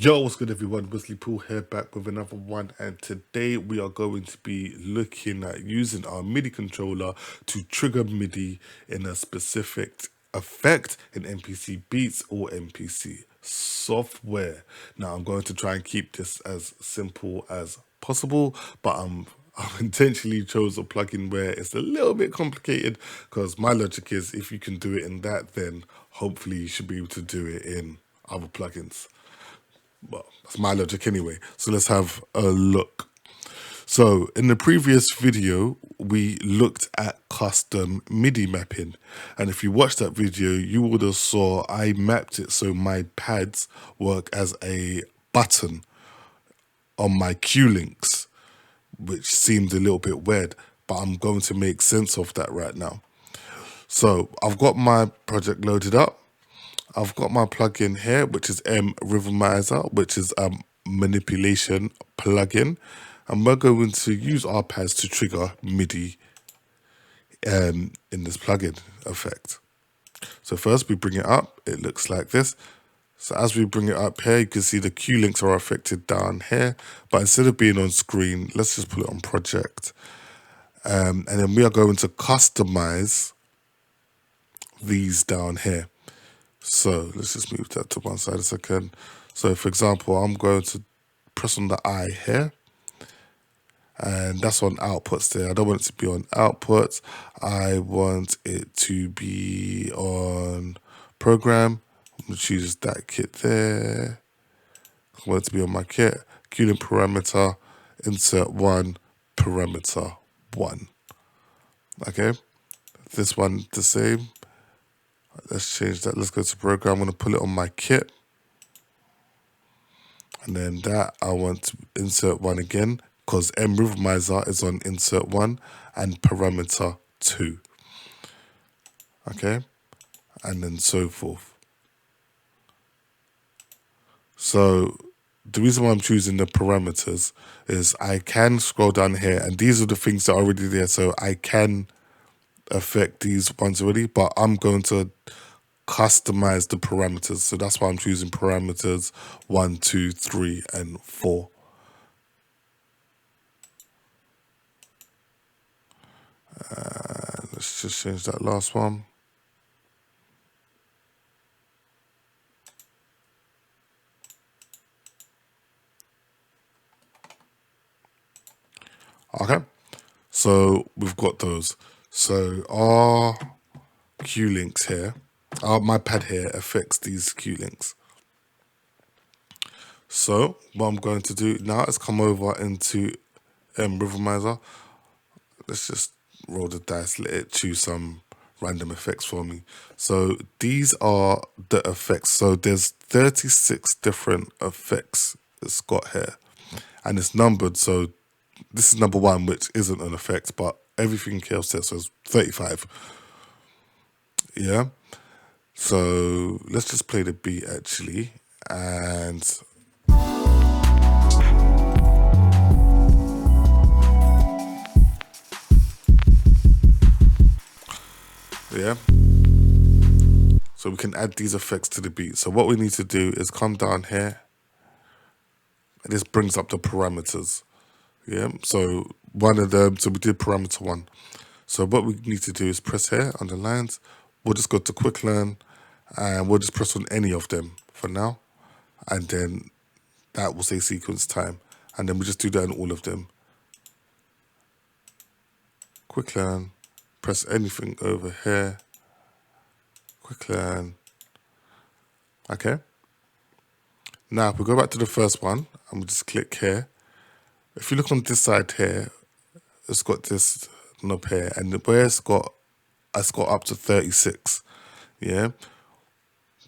Yo, what's good everyone? Wesley Pool here, back with another one, and today we are going to be looking at using our MIDI controller to trigger MIDI in a specific effect in MPC beats or MPC software. Now I'm going to try and keep this as simple as possible, but I've intentionally chose a plugin where it's a little bit complicated because my logic is if you can do it in that, then hopefully you should be able to do it in other plugins. Well, that's my logic anyway. So let's have a look. So in the previous video, we looked at custom MIDI mapping. And if you watched that video, you would have saw I mapped it so my pads work as a button on my cue links, which seemed a little bit weird, but I'm going to make sense of that right now. So I've got my project loaded up. I've got my plugin here, which is mrhythmizer, which is a manipulation plugin. And we're going to use our pads to trigger MIDI in this plugin effect. So first we bring it up, it looks like this. So as we bring it up here, you can see the cue links are affected down here. But instead of being on screen, let's just put it on project. And then we are going to customize these down here. So let's just move that to one side a second. So for example, I'm going to press on the I here. And that's on outputs there. I don't want it to be on outputs. I want it to be on program. I'm going to choose that kit there. I want it to be on my kit. Cue link parameter, insert one, parameter one. Okay. This one the same. Let's change that. Let's go to program. I'm going to pull it on my kit. And then that I want to insert one again because mrhythmizer is on insert one and parameter 2. Okay. And then so forth. So the reason why I'm choosing the parameters is I can scroll down here and these are the things that are already there. So I can affect these ones already, but I'm going to customize the parameters. So that's why I'm choosing parameters 1, 2, 3, and 4. Let's just change that last one. Okay, so we've got those. So our cue links here, my pad here affects these cue links. So what I'm going to do now is come over into mrhythmizer. Let's just roll the dice, let it choose some random effects for me. So these are the effects. So there's 36 different effects it's got here. And it's numbered, so this is number 1, which isn't an effect, but everything else there says 35. Yeah. So let's just play the beat actually. And yeah. So we can add these effects to the beat. So what we need to do is come down here. And this brings up the parameters. Yeah. So one of them, so we did parameter 1. So what we need to do is press here on the lines. We'll just go to quick learn and we'll just press on any of them for now. And then that will say sequence time. And then we just do that on all of them. Quick learn, press anything over here. Quick learn. Okay. Now if we go back to the first one and we just click here. If you look on this side here, it's got this knob here, and where it's got up to 36. Yeah.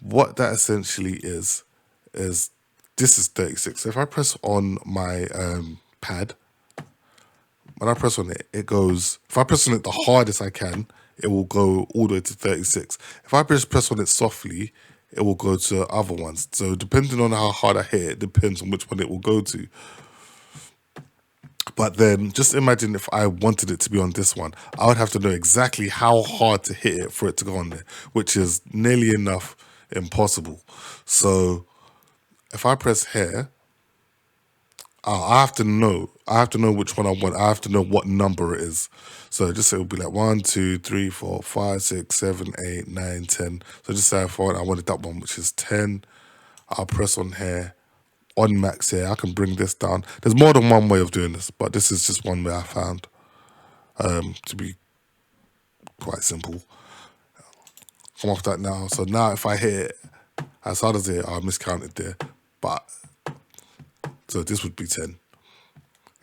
What that essentially is this is 36. So if I press on my pad, when I press on it, it goes, if I press on it the hardest I can, it will go all the way to 36. If I just press on it softly, it will go to other ones. So depending on how hard I hit it, depends on which one it will go to. But then just imagine if I wanted it to be on this one, I would have to know exactly how hard to hit it for it to go on there, which is nearly enough impossible. So if I press here, I have to know. I have to know which one I want. I have to know what number it is. So just say it will be like 1, 2, 3, 4, 5, 6, 7, 8, 9, 10. So just say I wanted that one, which is 10. I'll press on here, on max here. I can bring this down. There's more than one way of doing this, but this is just one way I found to be quite simple. Come off that now. So now if I hit it as hard as it, I miscounted there. But so this would be 10.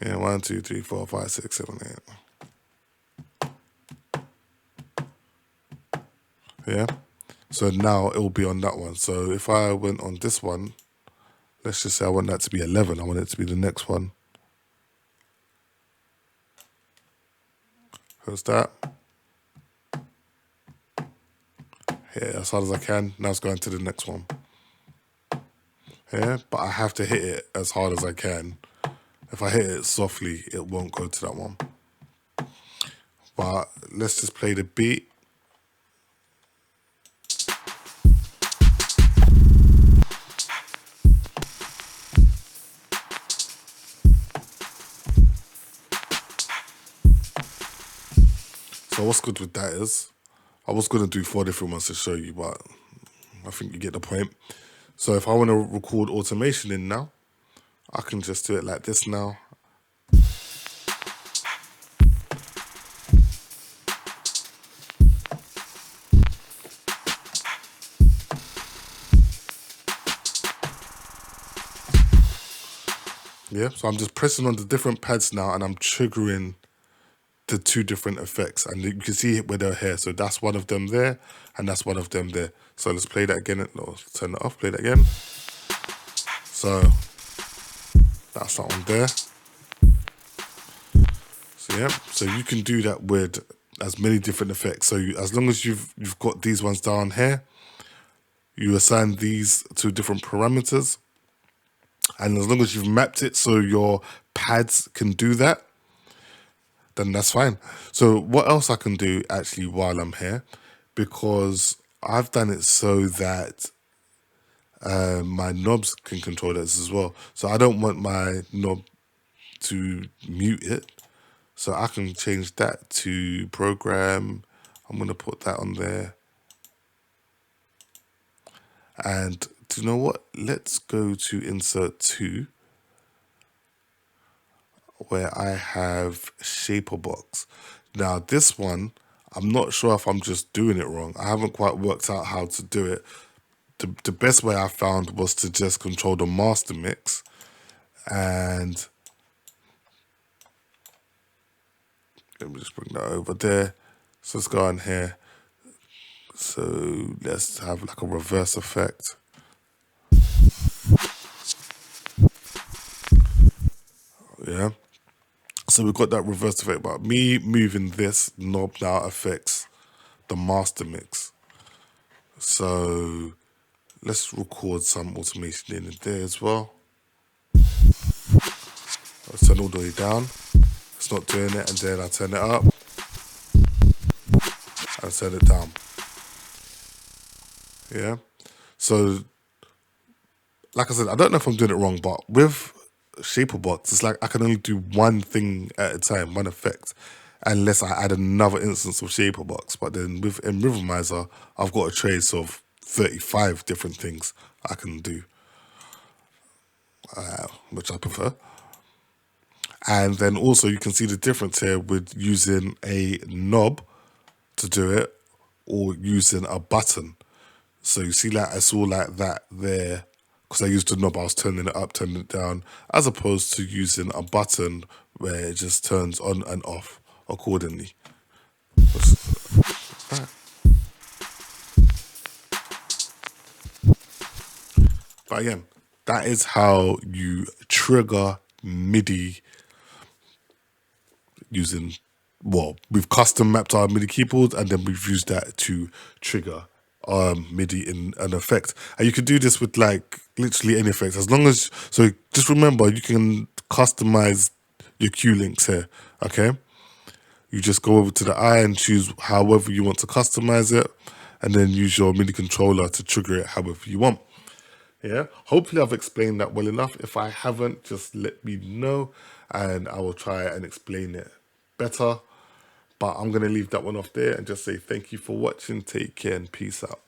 Yeah, 1, 2, 3, 4, 5, 6, 7, 8. Yeah. So now it will be on that one. So if I went on this one, let's just say I want that to be 11. I want it to be the next one. Who's that? Hit it as hard as I can. Now it's going to the next one. Yeah, but I have to hit it as hard as I can. If I hit it softly, it won't go to that one. But let's just play the beat. So what's good with that is, I was going to do 4 different ones to show you, but I think you get the point. So if I want to record automation in now, I can just do it like this now. Yeah, so I'm just pressing on the different pads now and I'm triggering the 2 different effects. And you can see where they're here. So that's one of them there and that's one of them there. So let's play that again. No, turn it off, play that again. So that's that one there. So yeah, so you can do that with as many different effects. So as long as you've got these ones down here, you assign these to different parameters. And as long as you've mapped it so your pads can do that, then that's fine. So what else I can do actually while I'm here, because I've done it so that my knobs can control this as well. So I don't want my knob to mute it. So I can change that to program. I'm going to put that on there. And do you know what? Let's go to insert 2, where I have shaperbox. Now this one, I'm not sure if I'm just doing it wrong. I haven't quite worked out how to do it. The best way I found was to just control the master mix, and let me just bring that over there. So let's go on here. So let's have like a reverse effect. Yeah. So we've got that reverse effect, but me moving this knob now affects the master mix. So let's record some automation in there as well. I'll turn all the way down. It's not doing it, and then I turn it up. I turn it down. Yeah. So, like I said, I don't know if I'm doing it wrong, but with shaperbox, it's like I can only do one thing at a time, one effect, unless I add another instance of shaperbox. But then with mrhythmizer, I've got a trace of 35 different things I can do, which I prefer. And then also you can see the difference here with using a knob to do it or using a button. So you see like I saw like that there, because I used the knob, I was turning it up, turning it down, as opposed to using a button where it just turns on and off accordingly. But again, that is how you trigger MIDI using, well, we've custom mapped our MIDI keyboard and then we've used that to trigger MIDI in an effect. And you can do this with like literally any effect, as long as, so just remember you can customize your cue links here, okay? You just go over to the eye and choose however you want to customize it, and then use your MIDI controller to trigger it however you want. Yeah, hopefully I've explained that well enough. If I haven't, just let me know and I will try and explain it better. But I'm going to leave that one off there and just say thank you for watching. Take care and peace out.